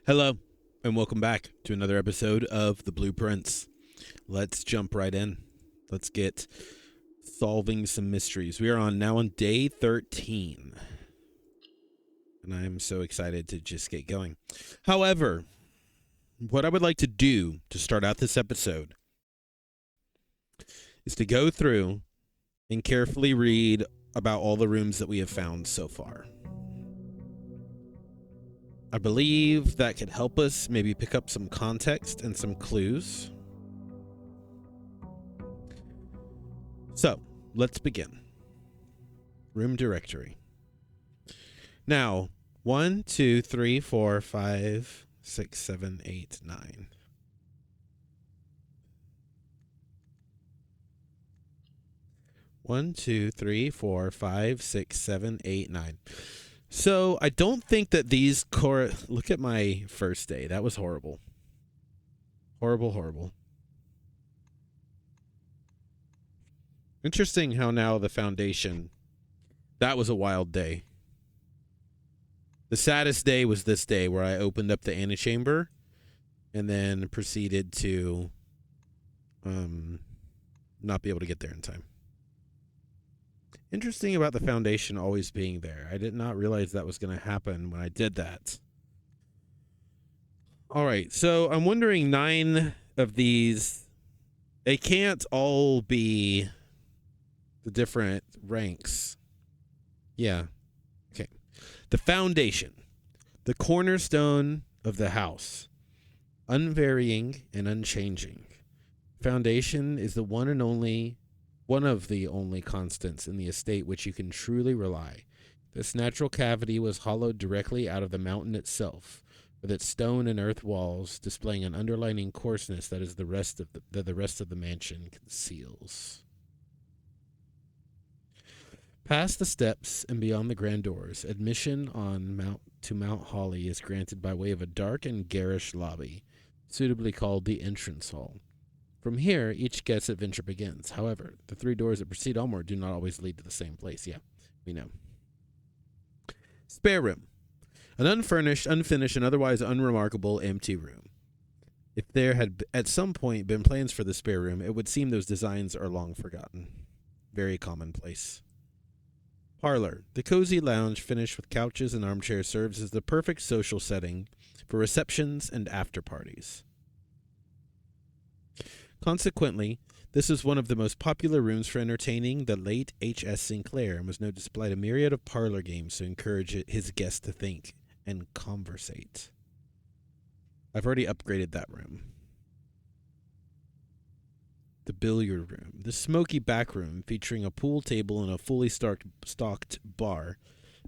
Hello, and welcome back to another episode of The Blueprints. Let's jump right in. Let's get solving some mysteries. We are on day 13, and I'm so excited to just get going. However, what I would like to do to start out this episode is to go through and carefully read about all the rooms that we have found so far. I believe that could help us maybe pick up some context and some clues. So, let's begin. Room directory. Now, 1, 2, 3, 4, 5, 6, 7, 8, 9. One, two, three, four, five, six, 7, 8, 9. So I don't think that these look at my first day. That was horrible. Horrible. Interesting how now the foundation. That was a wild day. The saddest day was this day where I opened up the antechamber and then proceeded to not be able to get there in time. Interesting about the foundation always being there. I did not realize that was going to happen when I did that. All right, so I'm wondering 9 of these, they can't all be the different ranks. Yeah. Okay. The foundation, the cornerstone of the house, unvarying and unchanging. Foundation is the one of the only constants in the estate which you can truly rely. This natural cavity was hollowed directly out of the mountain itself, with its stone and earth walls displaying an underlining coarseness that is the rest of the mansion conceals. Past the steps and beyond the grand doors, admission to Mount Holly is granted by way of a dark and garish lobby, suitably called the entrance hall. From here, each guest's adventure begins. However, the 3 doors that proceed onward do not always lead to the same place. Yeah, we know. Spare room. An unfurnished, unfinished, and otherwise unremarkable empty room. If there had at some point been plans for the spare room, it would seem those designs are long forgotten. Very commonplace. Parlor. The cozy lounge finished with couches and armchairs serves as the perfect social setting for receptions and after parties. Consequently, this is one of the most popular rooms for entertaining the late H.S. Sinclair and was known to supply a myriad of parlor games to encourage his guests to think and conversate. I've already upgraded that room. The billiard room. The smoky back room, featuring a pool table and a fully stocked bar,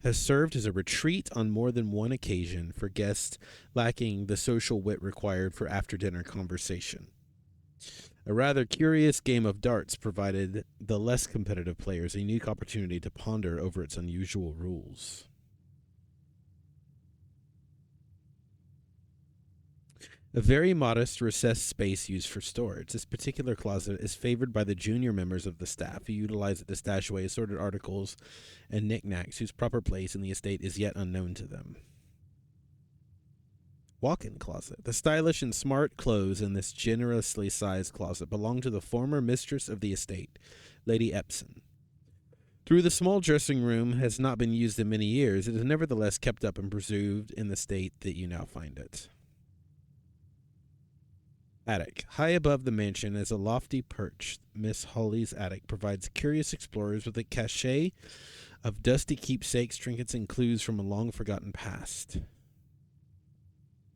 has served as a retreat on more than one occasion for guests lacking the social wit required for after-dinner conversation. A rather curious game of darts provided the less competitive players a unique opportunity to ponder over its unusual rules. A very modest recessed space used for storage. This particular closet is favored by the junior members of the staff who utilize it to stash away assorted articles and knickknacks whose proper place in the estate is yet unknown to them. Walk-in closet. The stylish and smart clothes in this generously sized closet belong to the former mistress of the estate, Lady Epson. Though the small dressing room has not been used in many years, it is nevertheless kept up and preserved in the state that you now find it. Attic. High above the mansion is a lofty perch. Miss Holly's attic provides curious explorers with a cachet of dusty keepsakes, trinkets, and clues from a long-forgotten past.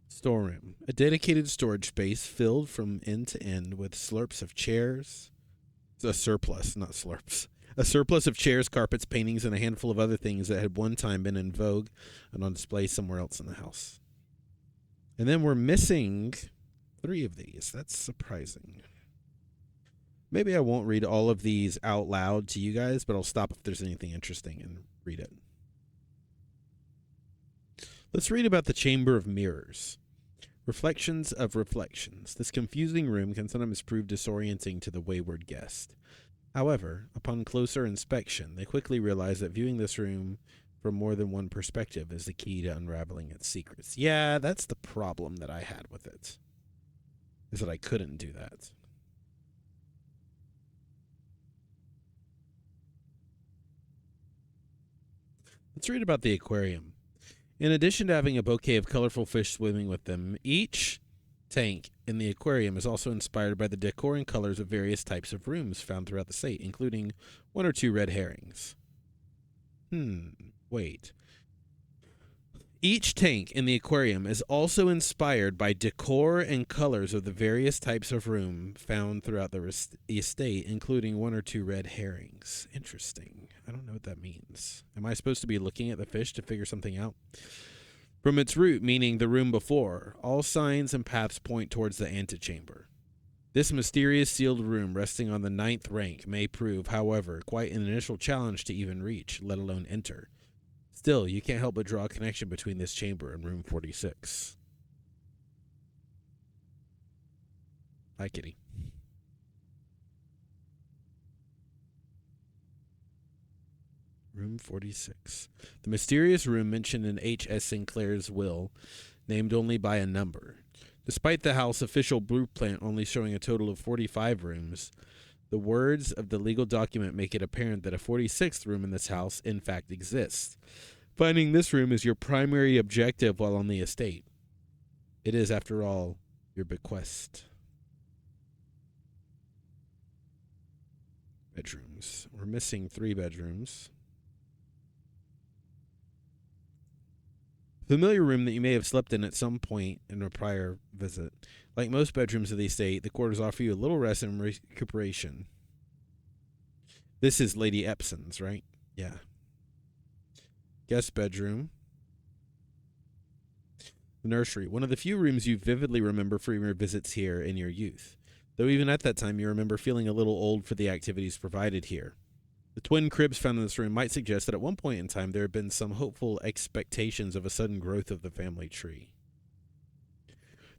Storeroom. A dedicated storage space filled from end to end with slurps of chairs. A surplus, not slurps. A surplus of chairs, carpets, paintings, and a handful of other things that had one time been in vogue and on display somewhere else in the house. And then we're missing 3 of these. That's surprising. Maybe I won't read all of these out loud to you guys, but I'll stop if there's anything interesting and read it. Let's read about the Chamber of Mirrors. Reflections of reflections. This confusing room can sometimes prove disorienting to the wayward guest. However, upon closer inspection, they quickly realize that viewing this room from more than one perspective is the key to unraveling its secrets. Yeah, that's the problem that I had with it, is that I couldn't do that. Let's read about the aquarium. In addition to having a bouquet of colorful fish swimming with them, each tank in the aquarium is also inspired by the decor and colors of various types of rooms found throughout the state, including 1 or 2 red herrings. Wait. Each tank in the aquarium is also inspired by decor and colors of the various types of room found throughout the estate, including 1 or 2 red herrings. Interesting. I don't know what that means. Am I supposed to be looking at the fish to figure something out? From its root, meaning the room before, all signs and paths point towards the antechamber. This mysterious sealed room resting on the 9th rank may prove, however, quite an initial challenge to even reach, let alone enter. Still, you can't help but draw a connection between this chamber and room 46. Hi, kitty. Room 46. The mysterious room mentioned in H.S. Sinclair's will, named only by a number. Despite the house official blueprint only showing a total of 45 rooms, the words of the legal document make it apparent that a 46th room in this house in fact exists. Finding this room is your primary objective while on the estate. It is, after all, your bequest. Bedrooms. We're missing 3 bedrooms. Familiar room that you may have slept in at some point in a prior visit. Like most bedrooms of the estate, the quarters offer you a little rest and recuperation. This is Lady Epson's, right? Yeah. Guest bedroom. The nursery. One of the few rooms you vividly remember from your visits here in your youth. Though even at that time you remember feeling a little old for the activities provided here. The twin cribs found in this room might suggest that at one point in time there had been some hopeful expectations of a sudden growth of the family tree.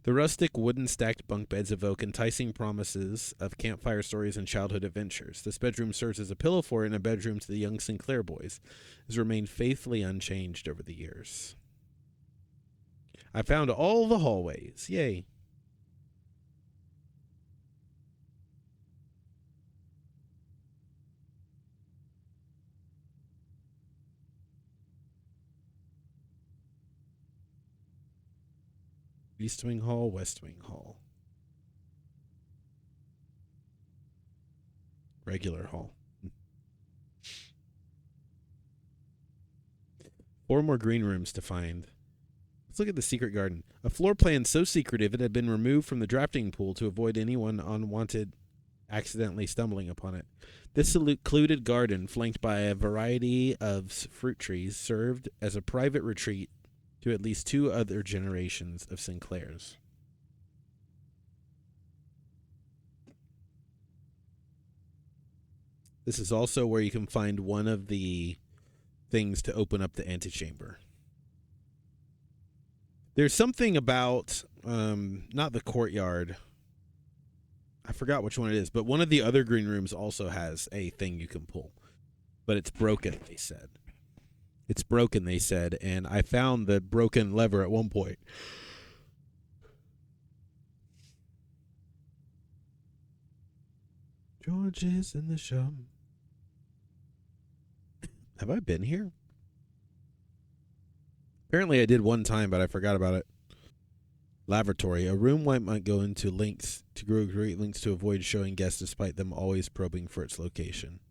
The rustic wooden stacked bunk beds evoke enticing promises of campfire stories and childhood adventures. This bedroom serves as a pillow fort and a bedroom to the young Sinclair boys. It has remained faithfully unchanged over the years. I found all the hallways. Yay. East Wing Hall, West Wing Hall. Regular hall. 4 more green rooms to find. Let's look at the secret garden. A floor plan so secretive it had been removed from the drafting pool to avoid anyone unwanted accidentally stumbling upon it. This secluded garden, flanked by a variety of fruit trees, served as a private retreat to at least 2 other generations of Sinclairs. This is also where you can find one of the things to open up the antechamber. There's something about, not the courtyard. I forgot which one it is, but one of the other green rooms also has a thing you can pull. But it's broken, they said. It's broken, they said, and I found the broken lever at one point. George is in the show. Have I been here? Apparently I did one time, but I forgot about it. Lavatory. A room might go into lengths to grow great lengths to avoid showing guests despite them always probing for its location.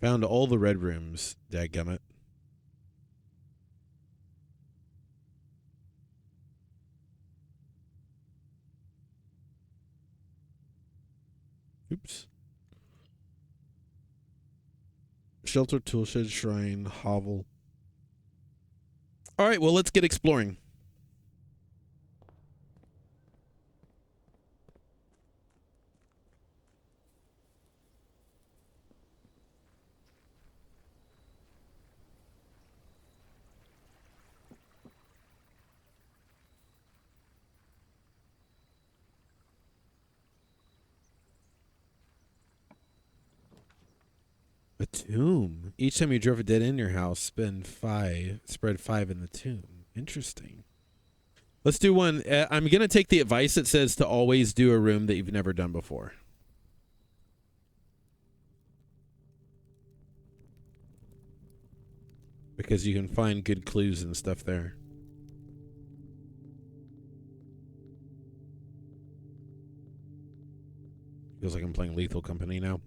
Found all the red rooms, dadgummit. Oops. Shelter, toolshed, shrine, hovel. All right, well, let's get exploring. tomb. Each time you drove a dead end in your house, spread 5 in the tomb. Interesting. Let's do one. I'm going to take the advice that says to always do a room that you've never done before. Because you can find good clues and stuff there. Feels like I'm playing Lethal Company now.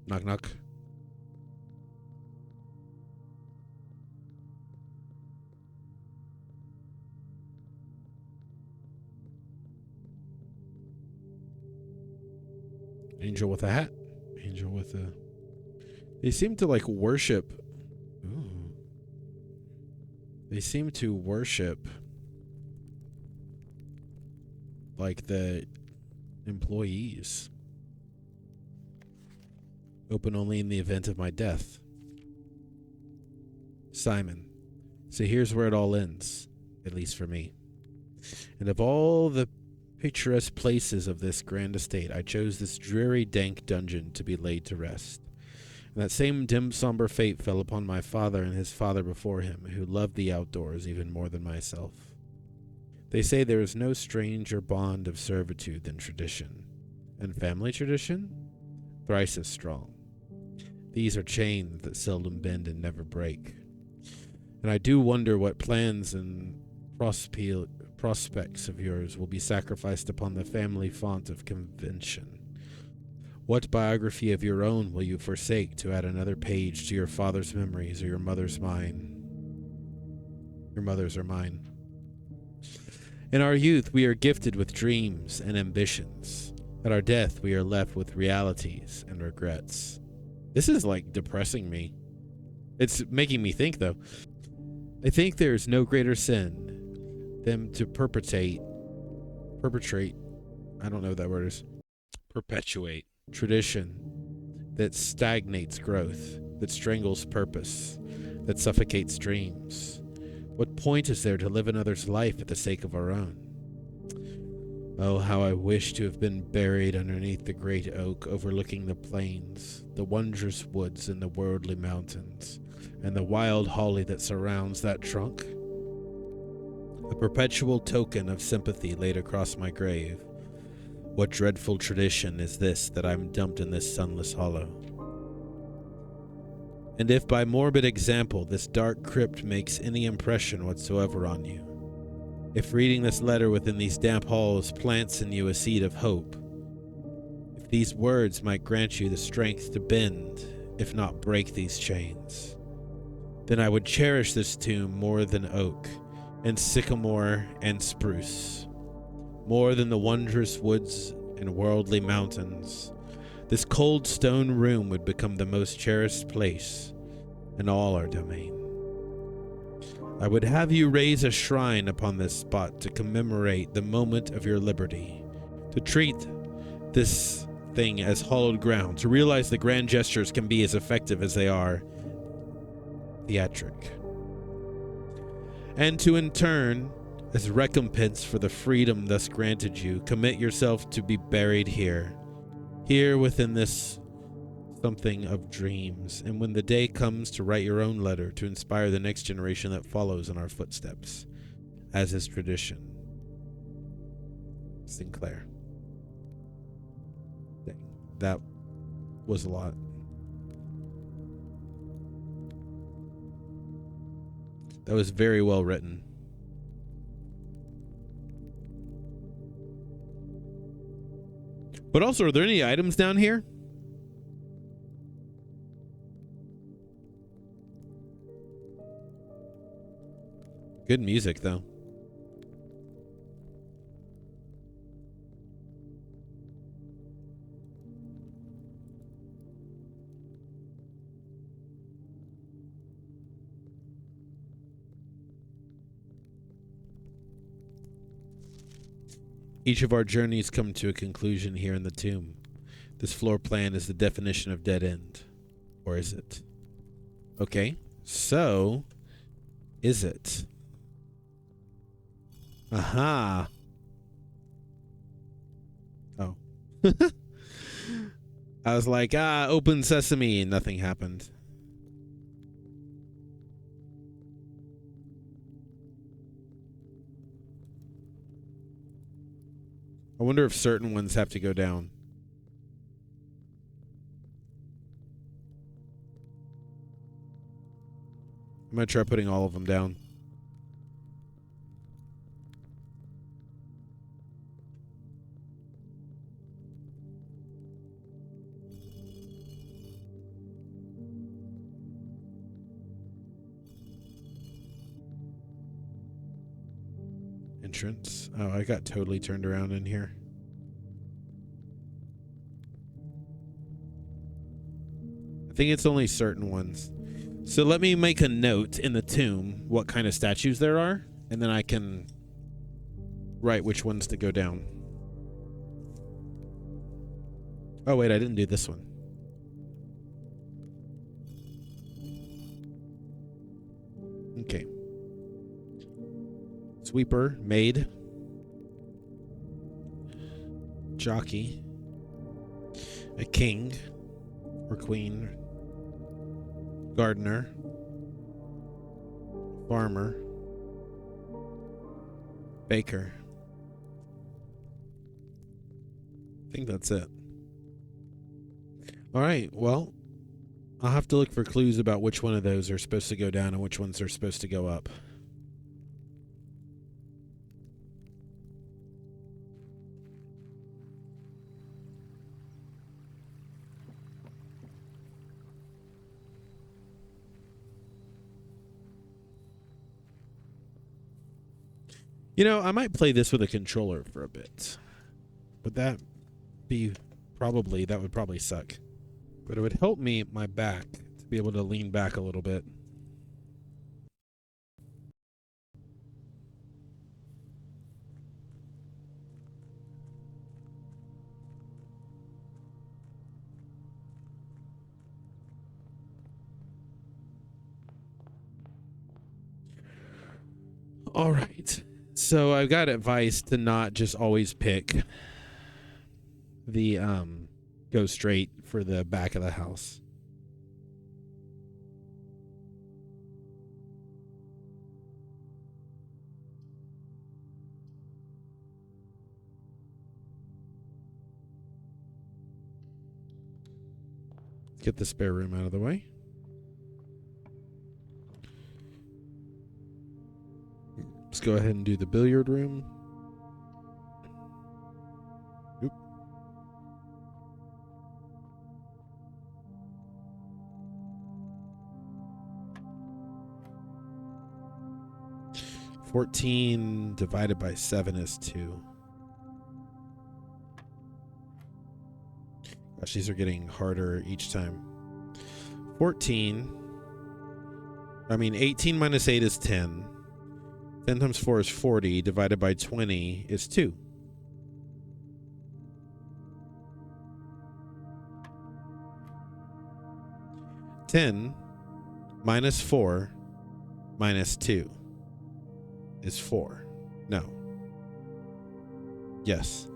Knock, knock. Angel with a hat. Angel with a... They seem to like worship. Ooh. They seem to worship like the employees. Open only in the event of my death. Simon. So here's where it all ends, at least for me. And of all the picturesque places of this grand estate, I chose this dreary, dank dungeon to be laid to rest. And that same dim, somber fate fell upon my father and his father before him, who loved the outdoors even more than myself. They say there is no stranger bond of servitude than tradition, and family tradition, thrice as strong. These are chains that seldom bend and never break. And I do wonder what plans and prospects of yours will be sacrificed upon the family font of convention. What biography of your own will you forsake to add another page to your father's memories or your mother's mine? Your mother's or mine. In our youth, we are gifted with dreams and ambitions. At our death, we are left with realities and regrets. This is like depressing me. It's making me think, though. I think there is no greater sin than to perpetrate, I don't know what that word is, perpetuate tradition that stagnates growth, that strangles purpose, that suffocates dreams. What point is there to live another's life at the sake of our own? Oh, how I wish to have been buried underneath the great oak overlooking the plains, the wondrous woods and the worldly mountains, and the wild holly that surrounds that trunk. A perpetual token of sympathy laid across my grave. What dreadful tradition is this that I'm dumped in this sunless hollow? And if by morbid example this dark crypt makes any impression whatsoever on you, if reading this letter within these damp halls plants in you a seed of hope, if these words might grant you the strength to bend, if not break these chains, then I would cherish this tomb more than oak, and sycamore and spruce, more than the wondrous woods and worldly mountains. This cold stone room would become the most cherished place in all our domain. I would have you raise a shrine upon this spot to commemorate the moment of your liberty, to treat this thing as hallowed ground, to realize that grand gestures can be as effective as they are theatric, and to in turn, as recompense for the freedom thus granted you, commit yourself to be buried here within this something of dreams, and when the day comes to write your own letter to inspire the next generation that follows in our footsteps, as is tradition. Sinclair. Dang, that was a lot. That was very well written. But also, are there any items down here? Good music, though. Each of our journeys come to a conclusion here in the tomb. This floor plan is the definition of dead end. Or is it? Okay, so is it? Aha. Oh. I was like, open sesame, and nothing happened. I wonder if certain ones have to go down. I'm going to try putting all of them down. Entrance. Oh, I got totally turned around in here. I think it's only certain ones. So let me make a note in the tomb what kind of statues there are, and then I can write which ones to go down. Oh, wait, I didn't do this one. Okay. Sweeper, maid, jockey, a king or queen, gardener, farmer, baker. I think that's it. All right, well, I'll have to look for clues about which one of those are supposed to go down and which ones are supposed to go up. You know, I might play this with a controller for a bit. Would that be probably, that would probably suck. But it would help me, my back, to be able to lean back a little bit. All right. So I've got advice to not just always pick the go straight for the back of the house. Get the spare room out of the way. Let's go ahead and do the billiard room. Oop. $14 divided by 7 is 2. Gosh, these are getting harder each time. 18 minus 8 is 10. 10 times 4 is 40. Divided by 20 is 2. $10 minus 4 minus 2 is 4. No. Yes.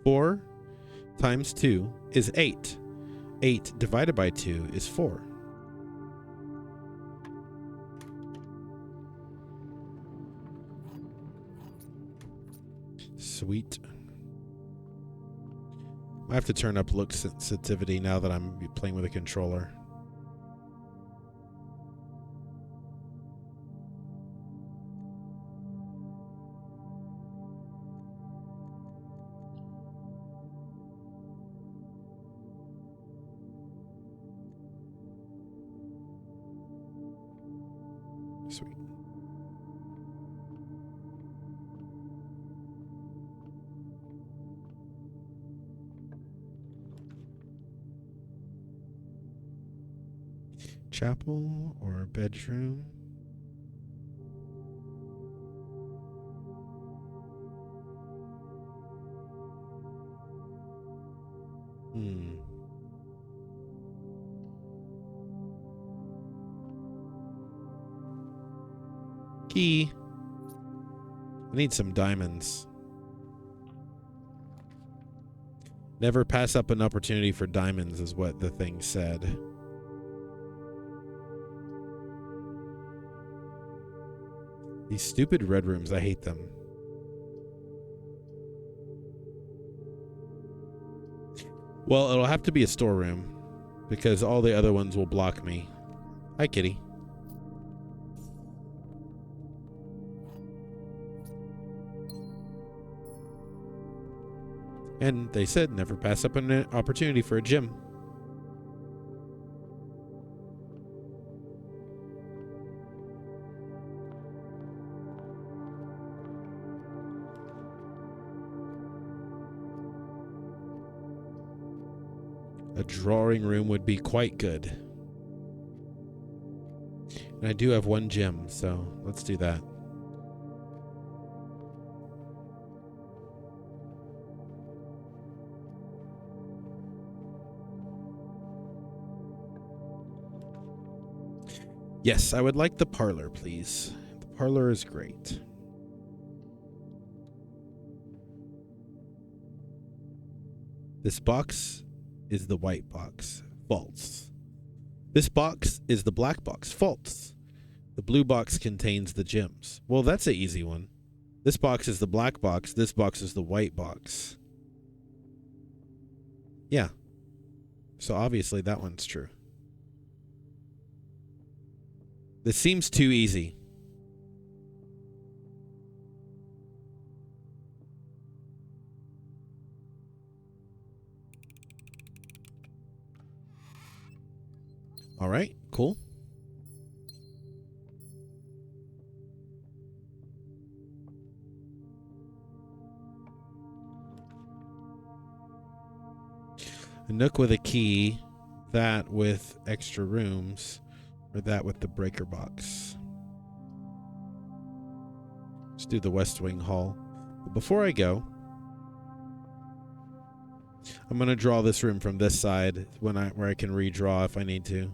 Four times 2 is 8. 8 divided by 2 is 4. Sweet. I have to turn up look sensitivity now that I'm playing with a controller. Sweet. Chapel or bedroom? Key. I need some diamonds. Never pass up an opportunity for diamonds is what the thing said. These stupid red rooms, I hate them. Well, it'll have to be a storeroom because all the other ones will block me. Hi, kitty. And they said never pass up an opportunity for a gym. A drawing room would be quite good. And I do have one gym, so let's do that. Yes, I would like the parlor, please. The parlor is great. This box is the white box. False. This box is the black box. False. The blue box contains the gems. Well, that's an easy one. This box is the black box. This box is the white box. Yeah. So obviously that one's true. This seems too easy. All right, cool. A nook with a key, that with extra rooms, or that with the breaker box. Let's do the West Wing Hall. But before I go, I'm going to draw this room from this side where I can redraw if I need to.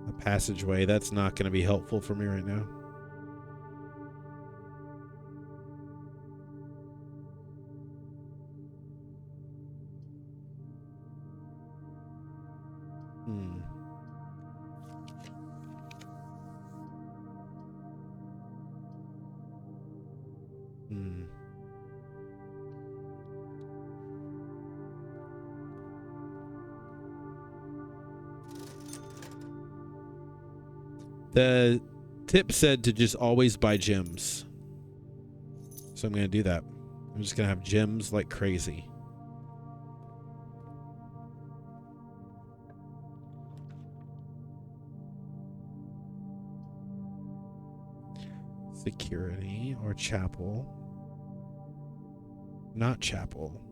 A passageway, that's not going to be helpful for me right now. The tip said to just always buy gems. So I'm going to do that. I'm just going to have gems like crazy. Security or chapel. Not chapel,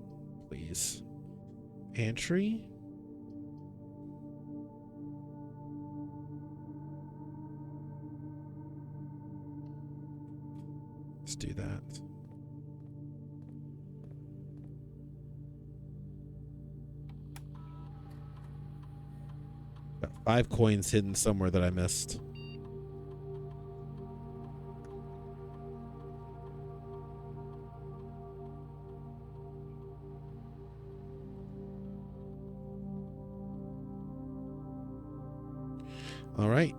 please. Pantry? Let's do that. Got 5 coins hidden somewhere that I missed. All right.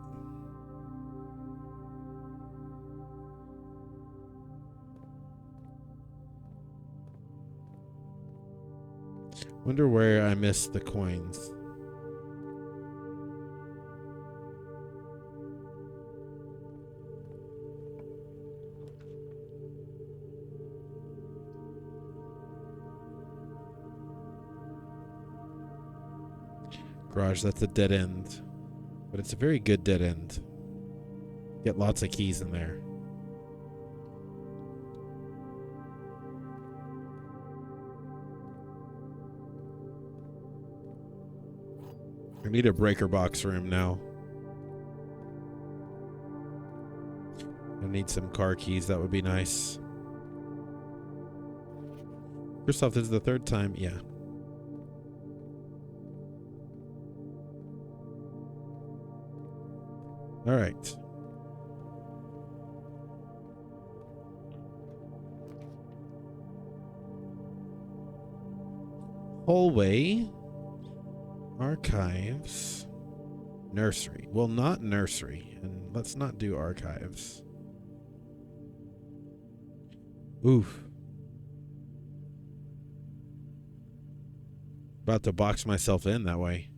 Wonder where I missed the coins. Garage, that's a dead end. But it's a very good dead end. Get lots of keys in there. I need a breaker box room now. I need some car keys. That would be nice. First off, this is the 3rd time. Yeah. All right. Hallway. Archives. Nursery. Well, not nursery. And let's not do archives. Oof. About to box myself in that way.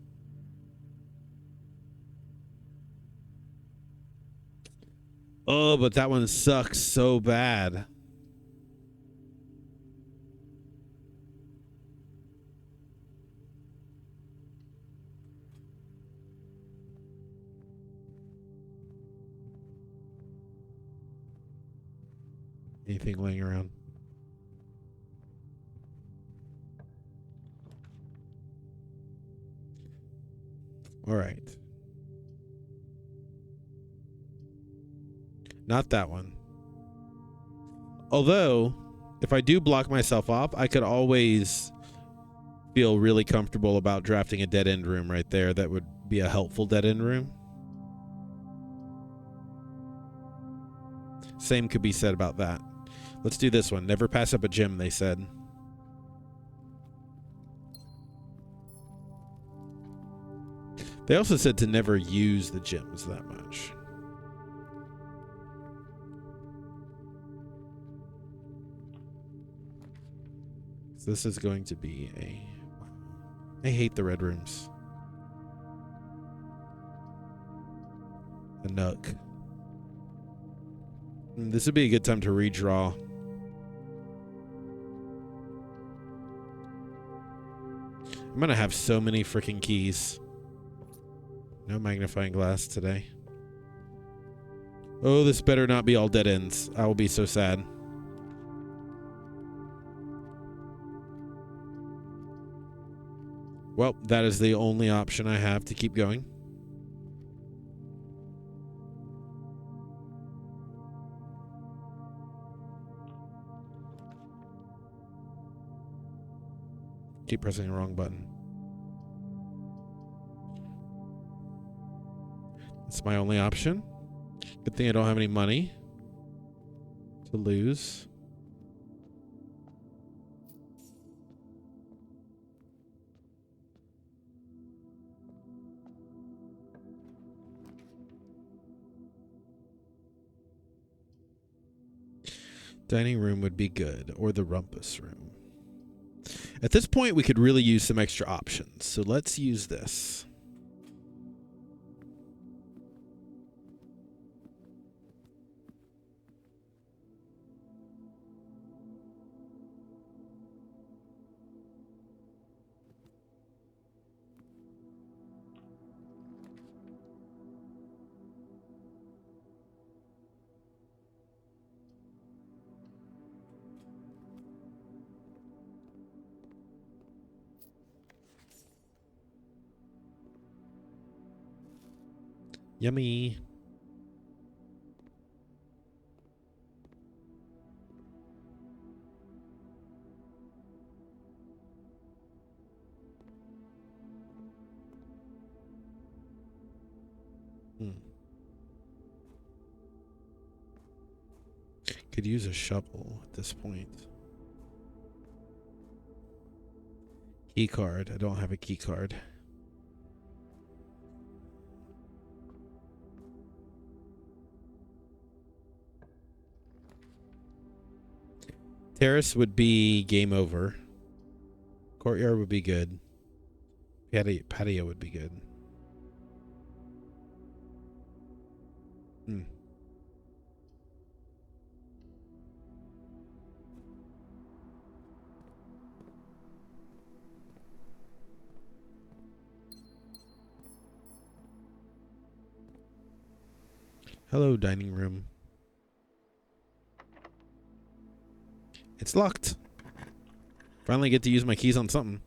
Oh, but that one sucks so bad. Anything laying around? All right. Not that one. Although, if I do block myself off, I could always feel really comfortable about drafting a dead end room right there. That would be a helpful dead end room. Same could be said about that. Let's do this one. Never pass up a gym, they said. They also said to never use the gyms that much. So this is going to be a... I hate the red rooms. A nook. This would be a good time to redraw. I'm gonna have so many freaking keys. No magnifying glass today. Oh, this better not be all dead ends. I will be so sad. Well, that is the only option I have to keep going. Keep pressing the wrong button. That's my only option. Good thing I don't have any money to lose. Dining room would be good, or the rumpus room. At this point, we could really use some extra options, so let's use this. Yummy. Could use a shovel at this point. Key card. I don't have a key card. Terrace would be game over. Courtyard would be good. Patio would be good. Hello, dining room. It's locked. Finally get to use my keys on something.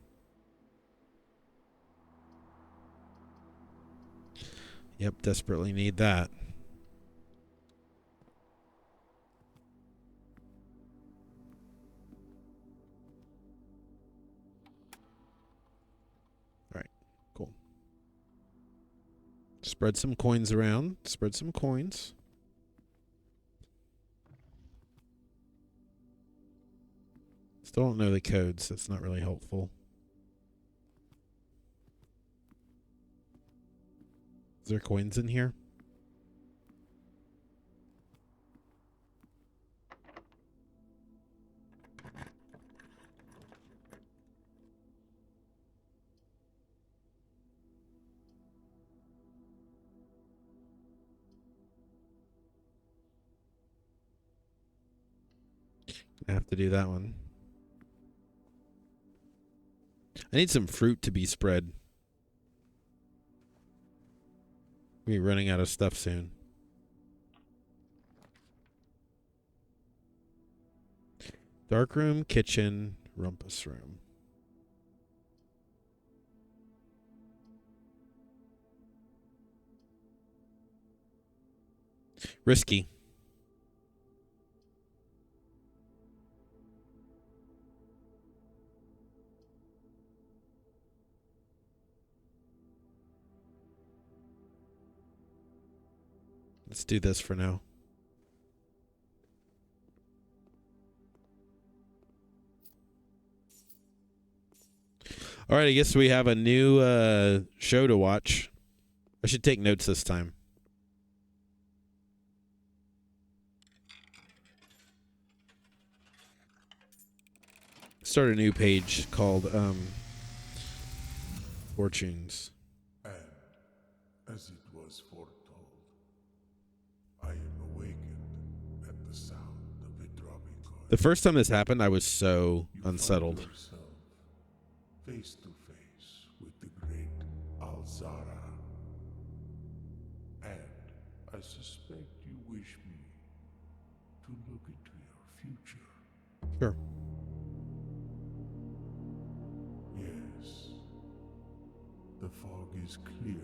Yep, desperately need that. All right, cool. Spread some coins around. Spread some coins. Still don't know the codes. That's not really helpful. Is there coins in here? I have to do that one. I need some fruit to be spread. We're running out of stuff soon. Dark room, kitchen, rumpus room. Risky. Let's do this for now. All right, I guess we have a new show to watch. I should take notes this time. Start a new page called Fortunes. And as it was foretold, I am awakened at the sound of a dropping coin. The first time this happened, I was so You unsettled. find yourself face to face with the great Alzara. And I suspect you wish me to look into your future. Sure. Yes. The fog is clearing.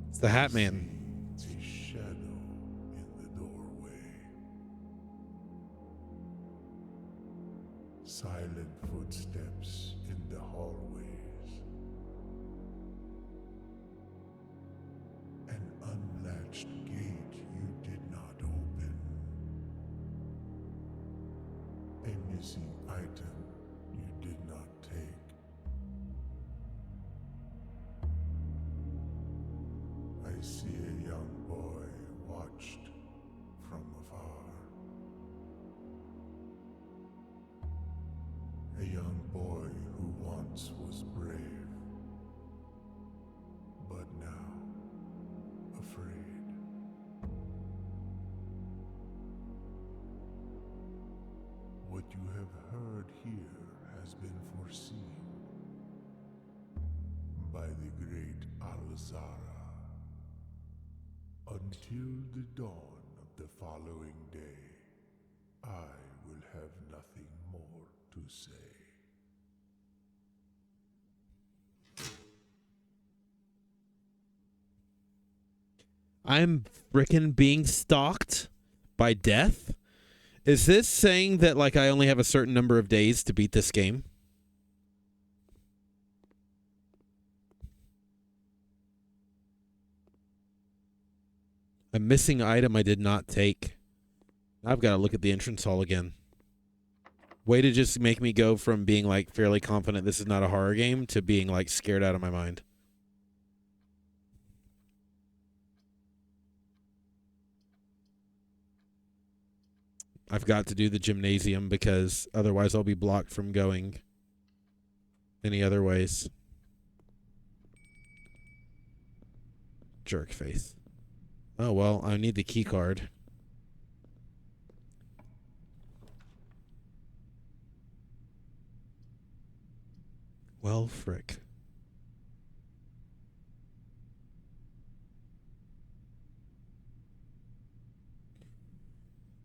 It's the Hat Man. See a shadow in the doorway. Silent footsteps in the hallways. An unlatched gate you did not open. A missing item you did not take. I see a young boy watched from afar. A young boy who once was brave, but now afraid. What you have heard here has been foreseen by the great Alzara. Until the dawn of the following day, I will have nothing more to say. I'm frickin' being stalked by death? Is this saying that, like, I only have a certain number of days to beat this game? A missing item I did not take. I've got to look at the entrance hall again. Way to just make me go from being, like, fairly confident this is not a horror game to being, like, scared out of my mind. I've got to do the gymnasium because otherwise I'll be blocked from going any other ways. Jerk face. Oh, well, I need the key card. Well, frick.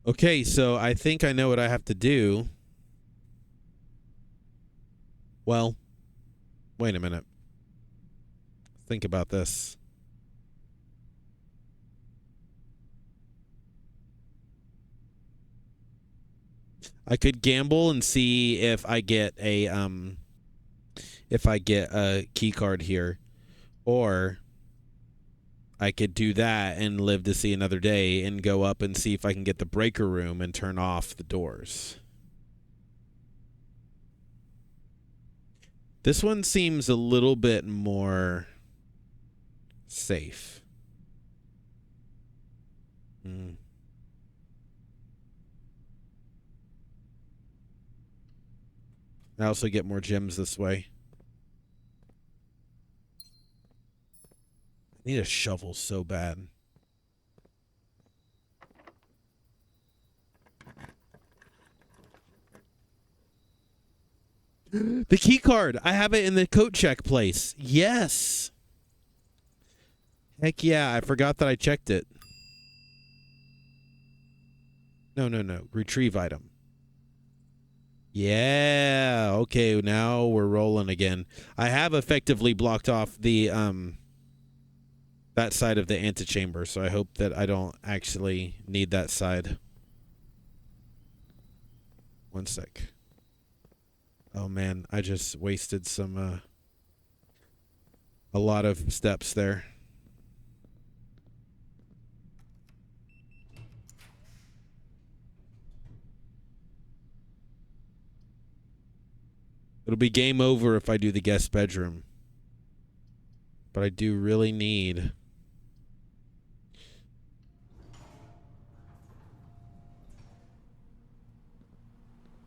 Okay, so I think I know what I have to do. Well, wait a minute. Think about this. I could gamble and see if I get a key card here, or I could do that and live to see another day and go up and see if I can get the breaker room and turn off the doors. This one seems a little bit more safe. I also get more gems this way. I need a shovel so bad. The key card. I have it in the coat check place. Yes. Heck yeah. I forgot that I checked it. No. Retrieve item. Yeah. Okay. Now we're rolling again. I have effectively blocked off the that side of the antechamber, so I hope that I don't actually need that side. One sec. Oh man, I just wasted some a lot of steps there. It'll be game over if I do the guest bedroom. But I do really need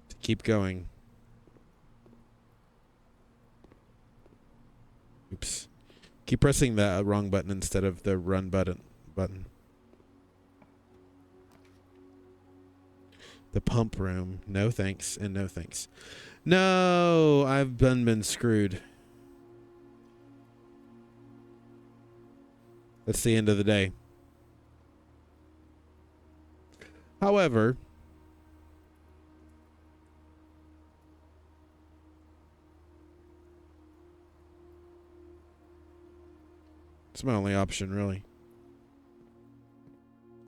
to keep going. Oops. Keep pressing the wrong button instead of the run button. The pump room. No thanks and no thanks. No, I've been screwed. That's the end of the day. However, it's my only option, really.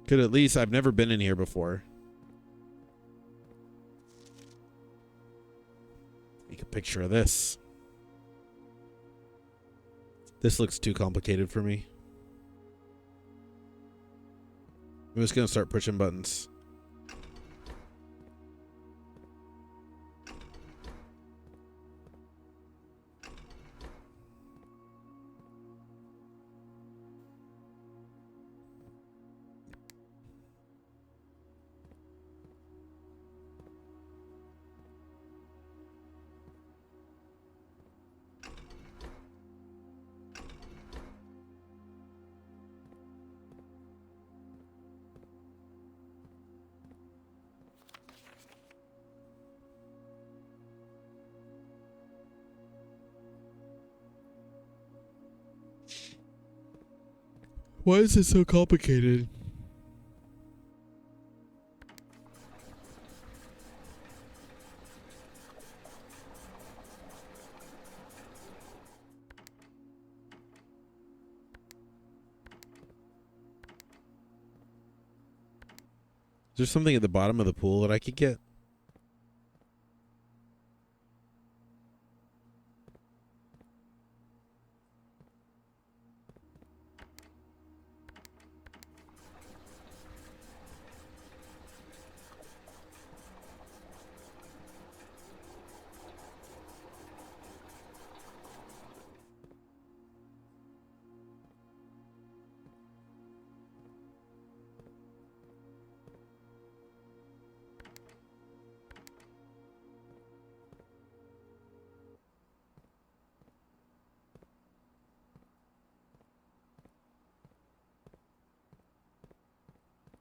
Could at least, I've never been in here before. Take a picture of this. This looks too complicated for me. I'm just going to start pushing buttons. Why is it so complicated? Is there something at the bottom of the pool that I could get?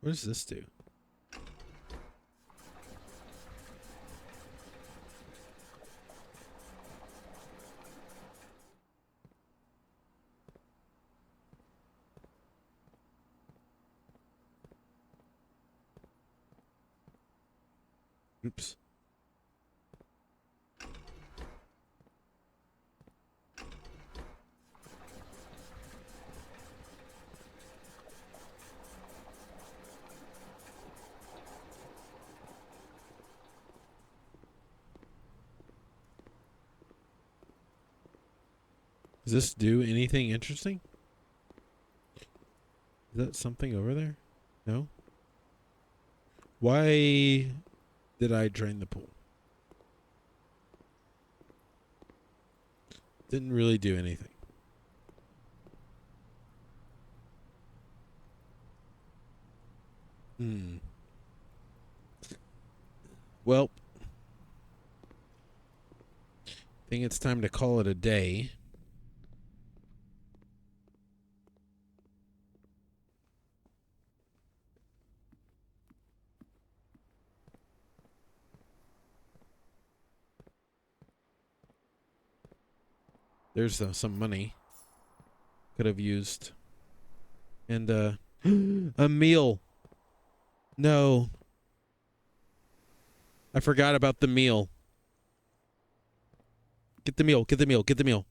What does this do? Oops. Does this do anything interesting? Is that something over there? No? Why did I drain the pool? Didn't really do anything. Well, I think it's time to call it a day. There's some money could have used. And a meal. No. I forgot about the meal. Get the meal, get the meal, get the meal.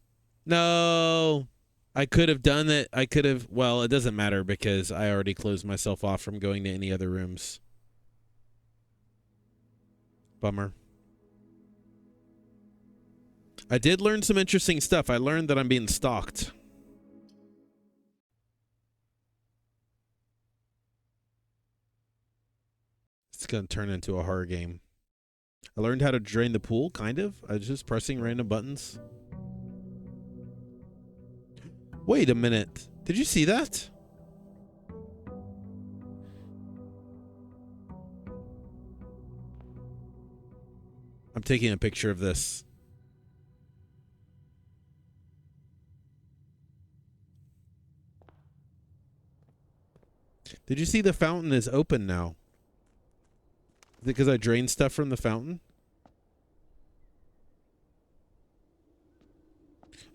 No. I could have done it. I could have, well, it doesn't matter because I already closed myself off from going to any other rooms. Bummer. I did learn some interesting stuff. I learned that I'm being stalked. It's going to turn into a horror game. I learned how to drain the pool, kind of. I was just pressing random buttons. Wait a minute. Did you see that? I'm taking a picture of this. Did you see the fountain is open now? Is it because I drained stuff from the fountain?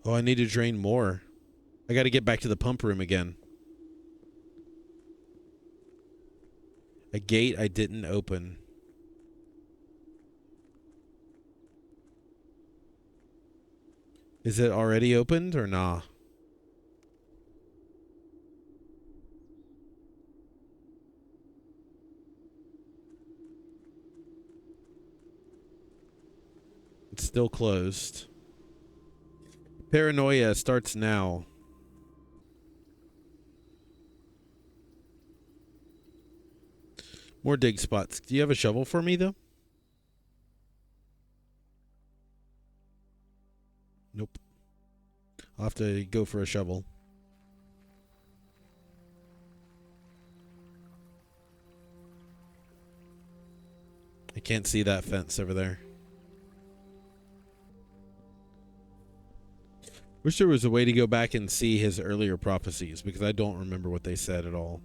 Oh, I need to drain more. I got to get back to the pump room again. A gate I didn't open. Is it already opened or nah? It's still closed. Paranoia starts now. More dig spots. Do you have a shovel for me, though? Nope. I'll have to go for a shovel. I can't see that fence over there. Wish there was a way to go back and see his earlier prophecies, because I don't remember what they said at all.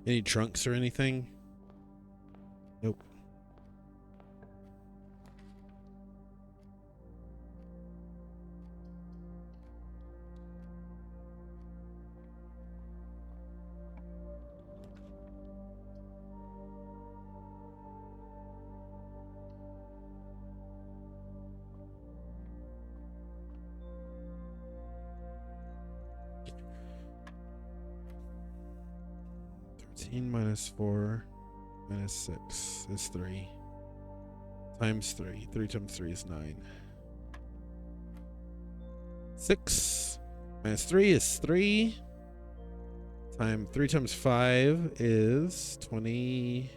Any trunks or anything? Nope. Minus 4 minus 6 is 3 times 3. 3 times 3 is 9. 6 minus 3 is 3. 3 times 5 is 20.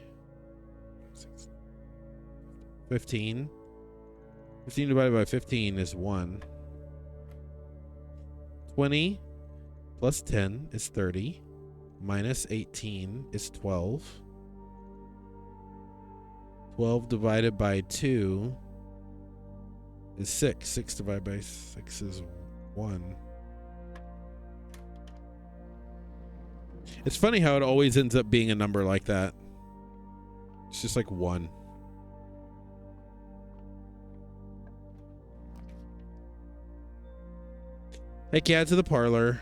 15. 15 divided by 15 is 1. 20 plus 10 is 30. Minus 18 is 12. 12 divided by 2 is 6. 6 divided by 6 is 1. It's funny how it always ends up being a number like that. It's just like 1. Hey, cats to the parlor.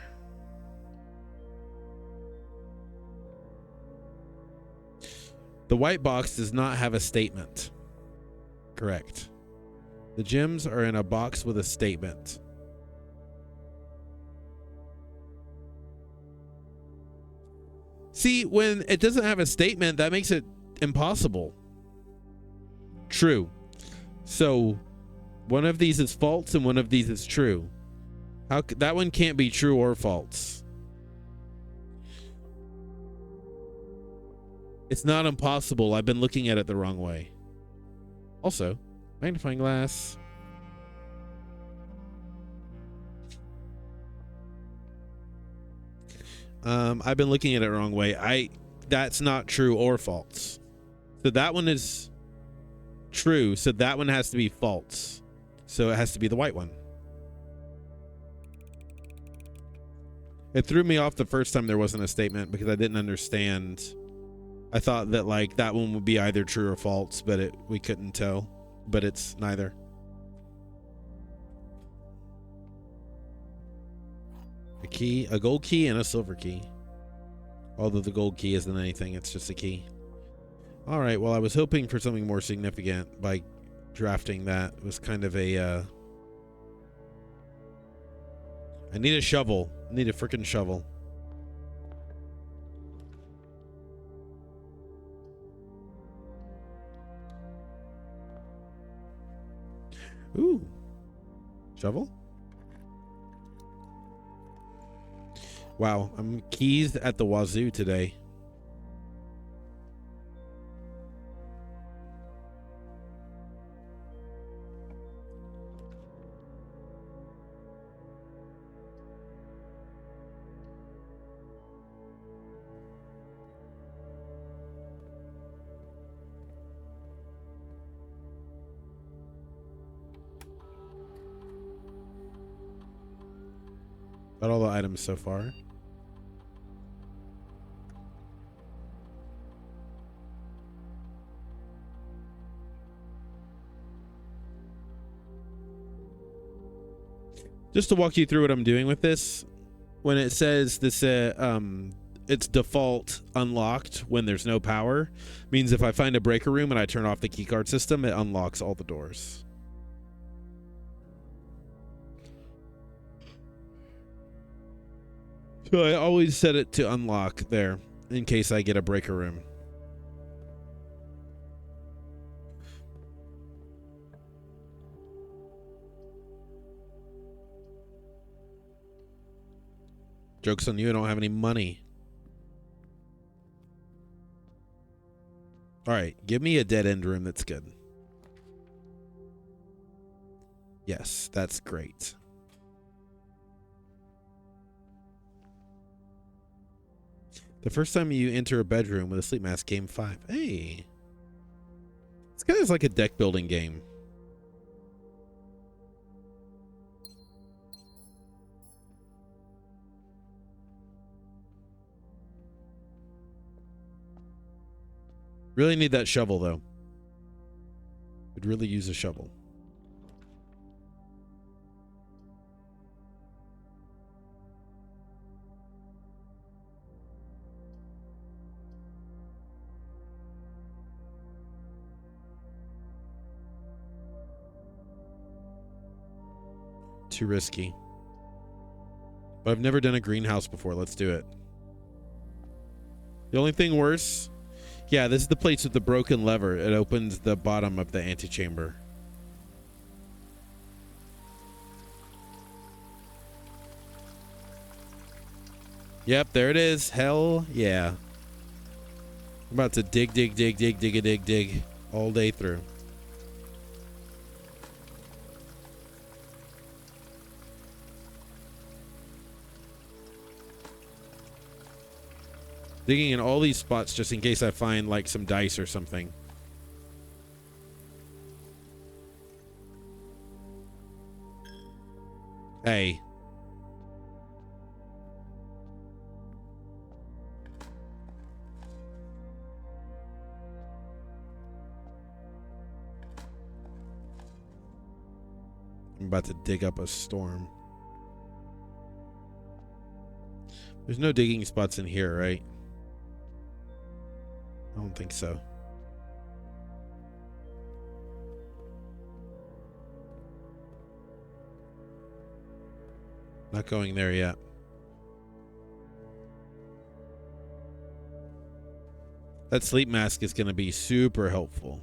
The white box does not have a statement. Correct. The gems are in a box with a statement. See, when it doesn't have a statement, that makes it impossible. True. So, one of these is false and one of these is true. That one can't be true or false. It's not impossible. I've been looking at it the wrong way. Also, magnifying glass. I've been looking at it the wrong way. That's not true or false. So that one is true. So that one has to be false. So it has to be the white one. It threw me off the first time there wasn't a statement because I didn't understand. I thought that like that one would be either true or false, but we couldn't tell. But it's neither. A key, a gold key, and a silver key. Although the gold key isn't anything, it's just a key. All right, well, I was hoping for something more significant by drafting that. It was kind of a... I need a shovel. I need a freaking shovel. Ooh. Shovel? Wow, I'm keys at the wazoo today. Got all the items so far. Just to walk you through what I'm doing with this, when it says this, it's default unlocked when there's no power, means if I find a breaker room and I turn off the keycard system, it unlocks all the doors. So I always set it to unlock there in case I get a breaker room. Joke's on you, I don't have any money. All right, give me a dead end room that's good. Yes, that's great. The first time you enter a bedroom with a sleep mask, game 5. Hey. This guy is like a deck building game. Really need that shovel, though. Could really use a shovel. Too risky. But I've never done a greenhouse before. Let's do it. The only thing worse... Yeah, this is the place with the broken lever. It opens the bottom of the antechamber. Yep, there it is. Hell yeah. I'm about to dig all day through. Digging in all these spots just in case I find like some dice or something. Hey. I'm about to dig up a storm. There's no digging spots in here, right? I don't think so. Not going there yet. That sleep mask is going to be super helpful.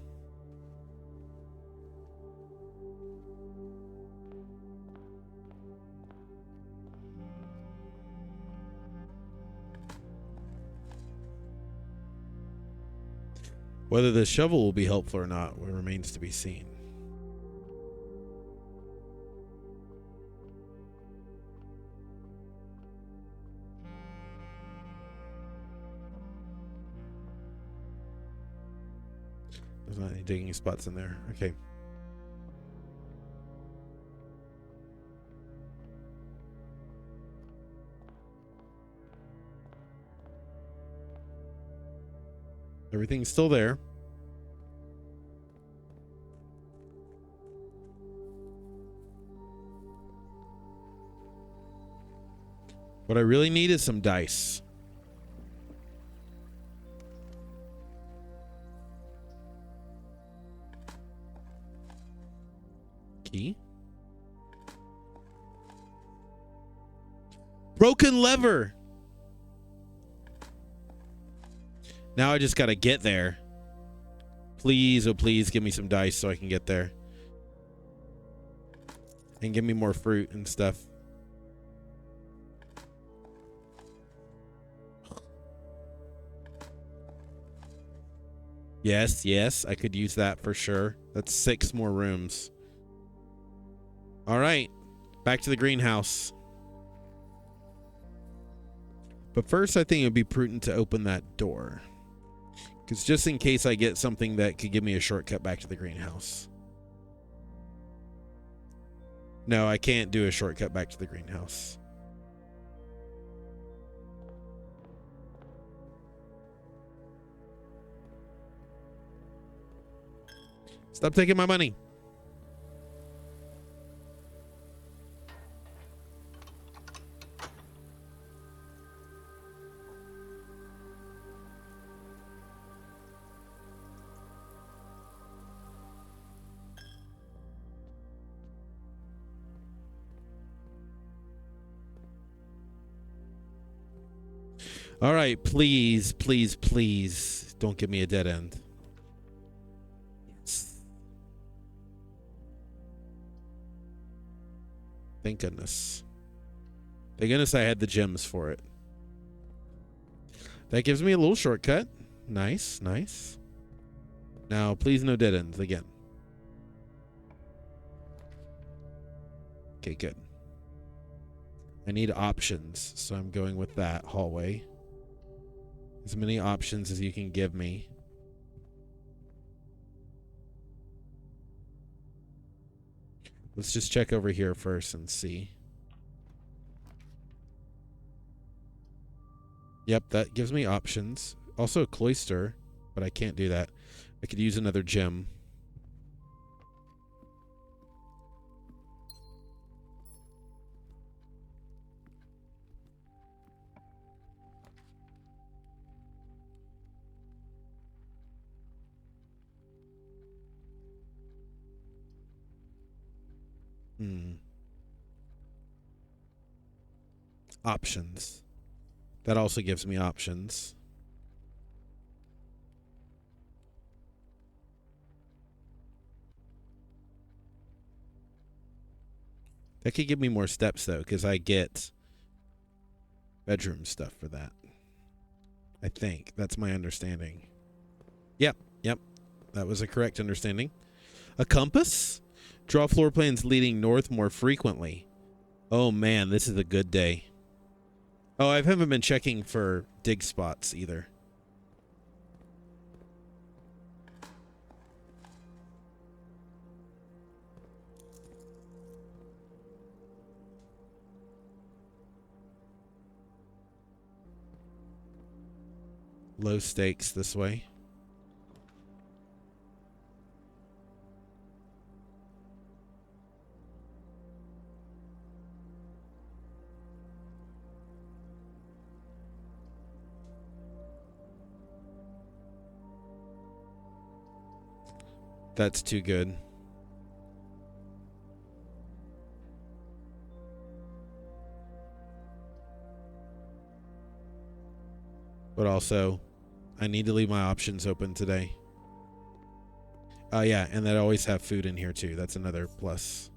Whether the shovel will be helpful or not remains to be seen. There's not any digging spots in there. Okay. Everything's still there. What I really need is some dice. Key. Broken lever. Now I just gotta get there. Please, oh please, give me some dice so I can get there. And give me more fruit and stuff. Yes, yes, I could use that for sure. That's 6 more rooms. All right, back to the greenhouse. But first, I think it would be prudent to open that door. Because just in case I get something that could give me a shortcut back to the greenhouse. No, I can't do a shortcut back to the greenhouse. Stop taking my money. All right, please, please, please don't give me a dead end. Yes. Thank goodness. Thank goodness I had the gems for it. That gives me a little shortcut. Nice, nice. Now, please no dead ends again. Okay, good. I need options, so I'm going with that hallway. As many options as you can give me. Let's just check over here first and see. Yep, that gives me options. Also a cloister, but I can't do that. I could use another gem. Options. That also gives me options. That could give me more steps, though, because I get bedroom stuff for that. I think. That's my understanding. Yep, yep. That was a correct understanding. A compass? Draw floor plans leading north more frequently. Oh, man, this is a good day. Oh, I haven't been checking for dig spots either. Low stakes this way. That's too good. But also, I need to leave my options open today. Yeah, and that I always have food in here too. That's another plus.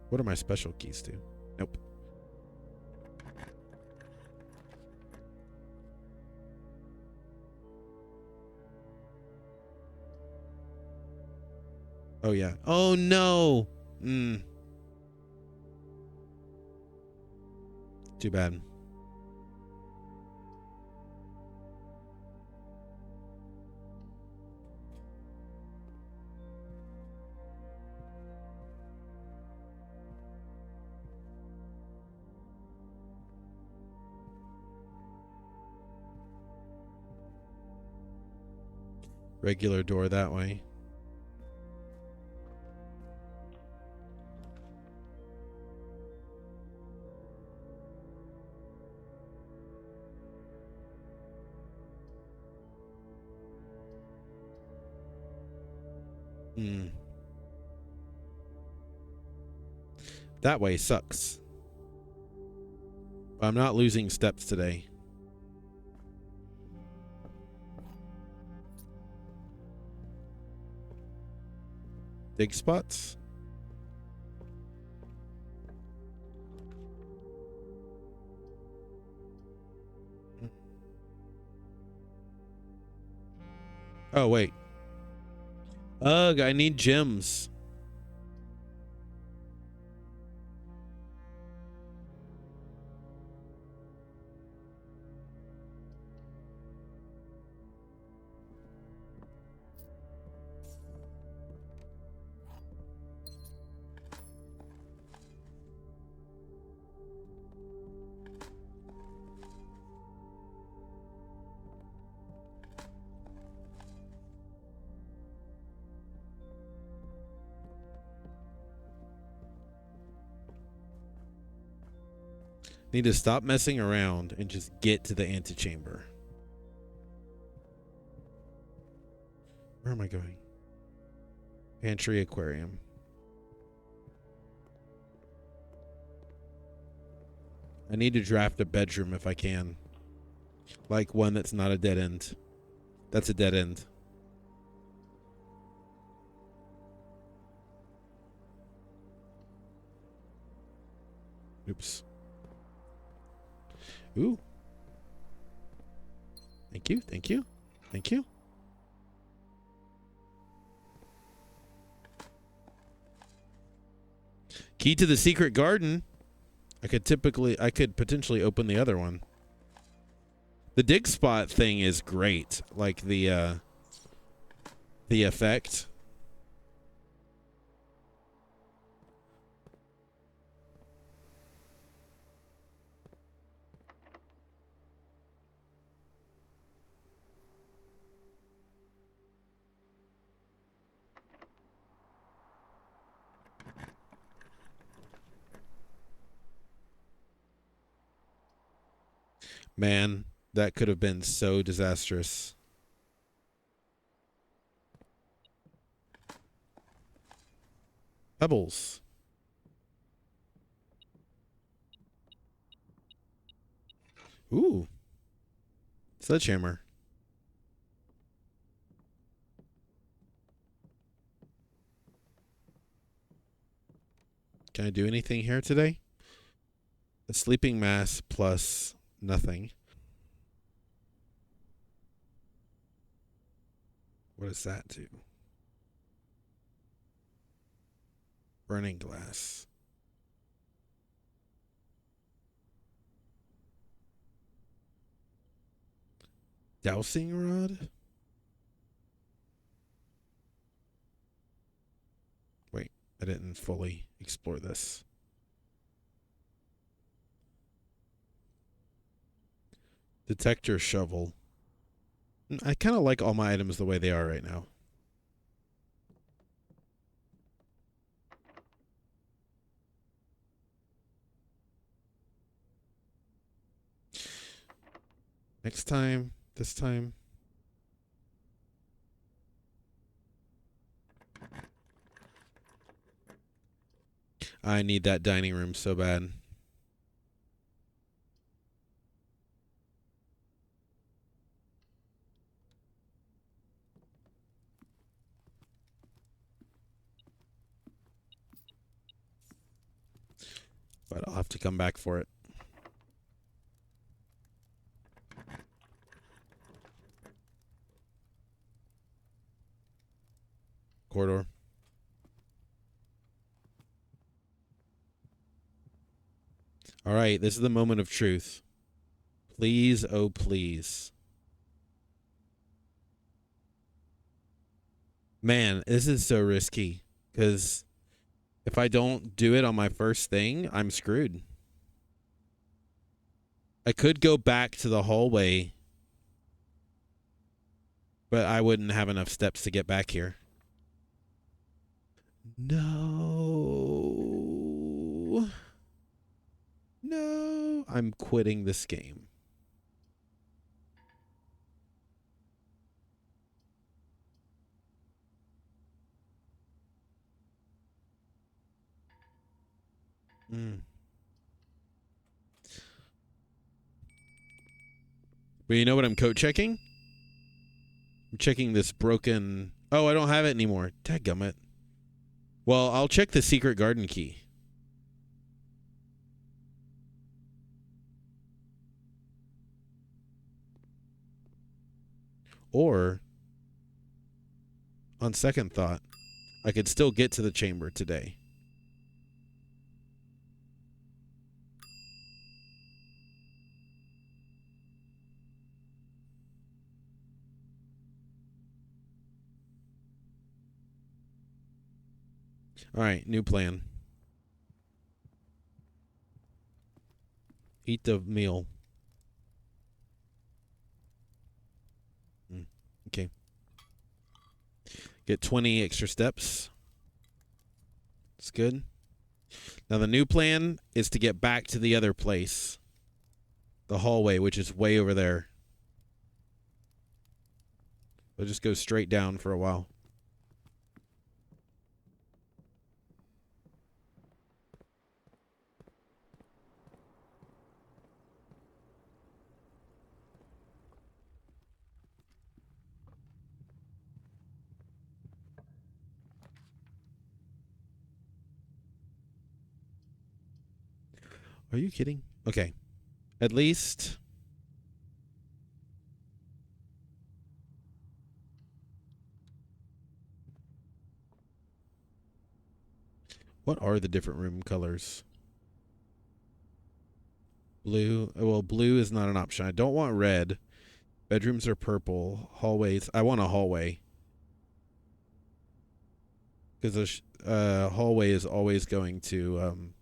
What are my special keys to? Nope. Oh, yeah. Oh, no. Too bad. Regular door that way. That way sucks. But I'm not losing steps today. Dig spots? Oh, wait. Ugh, I need gems. Need to stop messing around and just get to the antechamber. Where am I going? Pantry aquarium. I need to draft a bedroom if I can. Like one that's not a dead end. That's a dead end. Oops. Ooh. Thank you, thank you, thank you. Key to the secret garden. I could potentially open the other one. The dig spot thing is great. Like the effect. Man, that could have been so disastrous. Pebbles. Ooh. Sledgehammer. Can I do anything here today? A sleeping mass plus nothing. What does that do? Burning glass. Dowsing rod? Wait, I didn't fully explore this. Detector shovel. I kind of like all my items the way they are right now. Next time, this time. I need that dining room so bad. But I'll have to come back for it. Corridor. All right, this is the moment of truth. Please, oh please. Man, this is so risky because if I don't do it on my first thing, I'm screwed. I could go back to the hallway, but I wouldn't have enough steps to get back here. No. No. I'm quitting this game. But you know what I'm code checking? I'm checking this broken... Oh, I don't have it anymore. Dadgummit. Well, I'll check the secret garden key. Or, on second thought, I could still get to the chamber today. All right, new plan. Eat the meal. Okay. Get 20 extra steps. It's good. Now the new plan is to get back to the other place. The hallway, which is way over there. We'll just go straight down for a while. Are you kidding? Okay. At least... What are the different room colors? Blue. Well, blue is not an option. I don't want red. Bedrooms are purple. Hallways. I want a hallway. Because a hallway is always going to...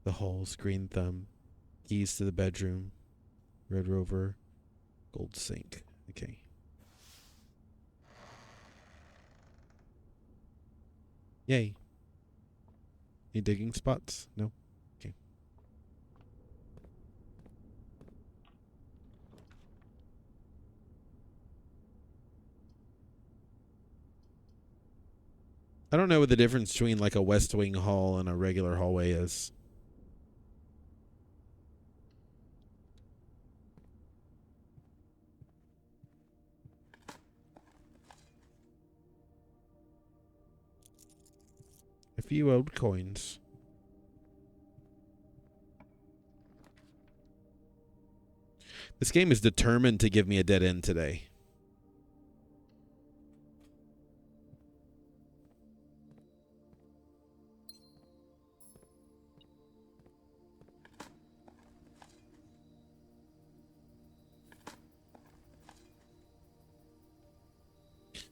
the halls, green thumb. Keys to the bedroom. Red Rover. Gold sink. Okay. Yay. Any digging spots? No? Okay. I don't know what the difference between like a West Wing hall and a regular hallway is. A few old coins. This game is determined to give me a dead end today.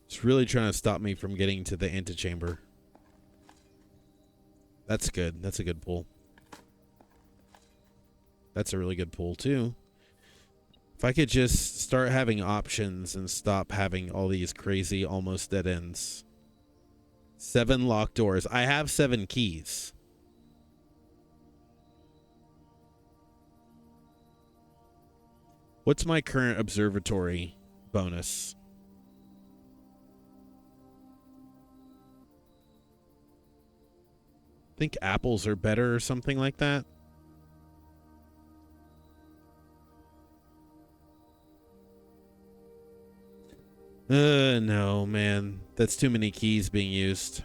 It's really trying to stop me from getting to the antechamber. That's good. That's a good pull. That's a really good pull, too. If I could just start having options and stop having all these crazy almost dead ends. 7 locked doors. I have 7 keys. What's my current observatory bonus? I think apples are better or something like that. No, man. That's too many keys being used.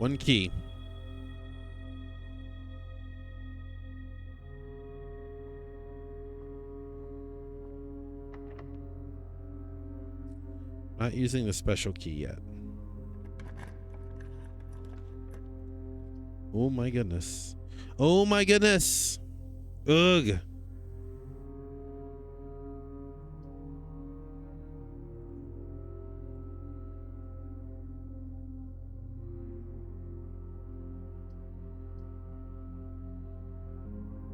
One key. Not using the special key yet. Oh my goodness. Oh my goodness. Ugh.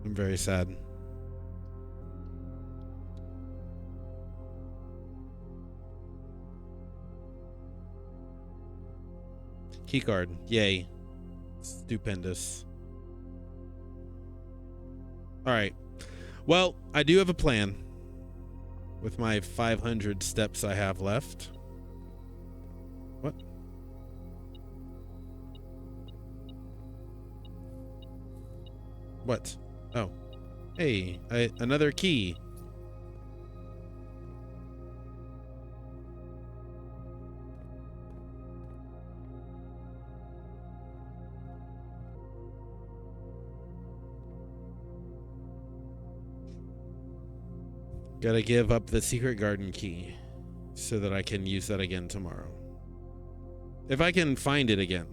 I'm very sad. Keycard. Yay. Stupendous. All right. Well, I do have a plan with my 500 steps I have left. What? What? Oh. Hey, another key. Gotta give up the secret garden key so that I can use that again tomorrow. If I can find it again.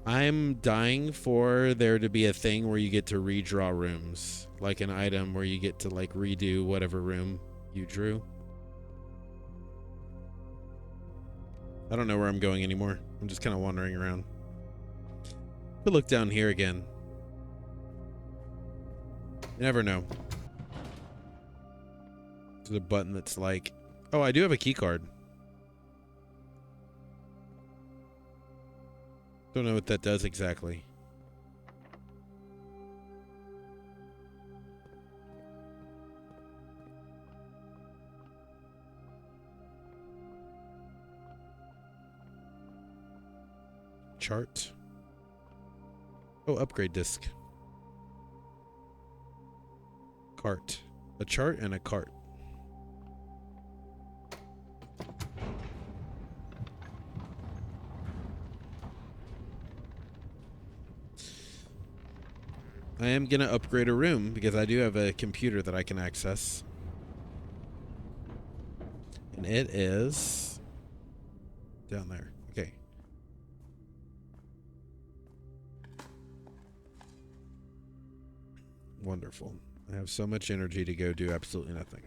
I'm dying for there to be a thing where you get to redraw rooms. Like an item where you get to like redo whatever room you drew. I don't know where I'm going anymore. I'm just kind of wandering around. But look down here again. You never know. There's a button that's like, oh, I do have a key card. Don't know what that does exactly. Chart. Oh, upgrade disc. Cart. A chart and a cart. I am going to upgrade a room because I do have a computer that I can access. And it is down there. Okay. Wonderful. I have so much energy to go do absolutely nothing.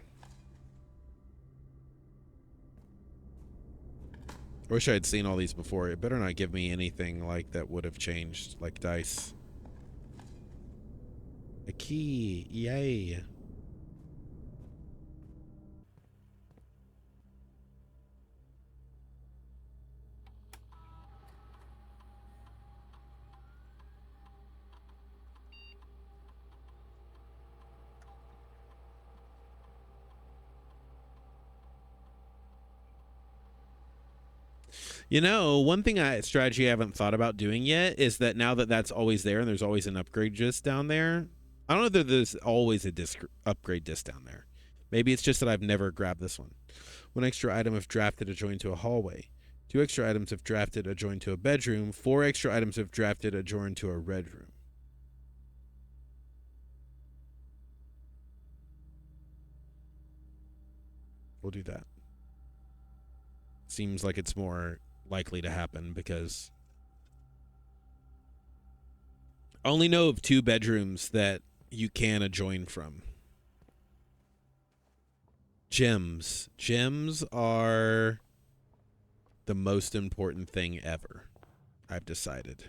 I wish I had seen all these before. It better not give me anything like that would have changed, like dice. A key. Yay. You know, one thing strategy I haven't thought about doing yet is that now that that's always there and there's always an upgrade disc down there, I don't know that there's always a upgrade disc down there. Maybe it's just that I've never grabbed this one. One extra item if drafted adjoined to a hallway. 2 extra items if drafted adjoined to a bedroom. 4 extra items if drafted adjoined to a red room. We'll do that. Seems like it's more likely to happen because I only know of 2 bedrooms that you can adjoin from. Gems. Gems are the most important thing ever, I've decided.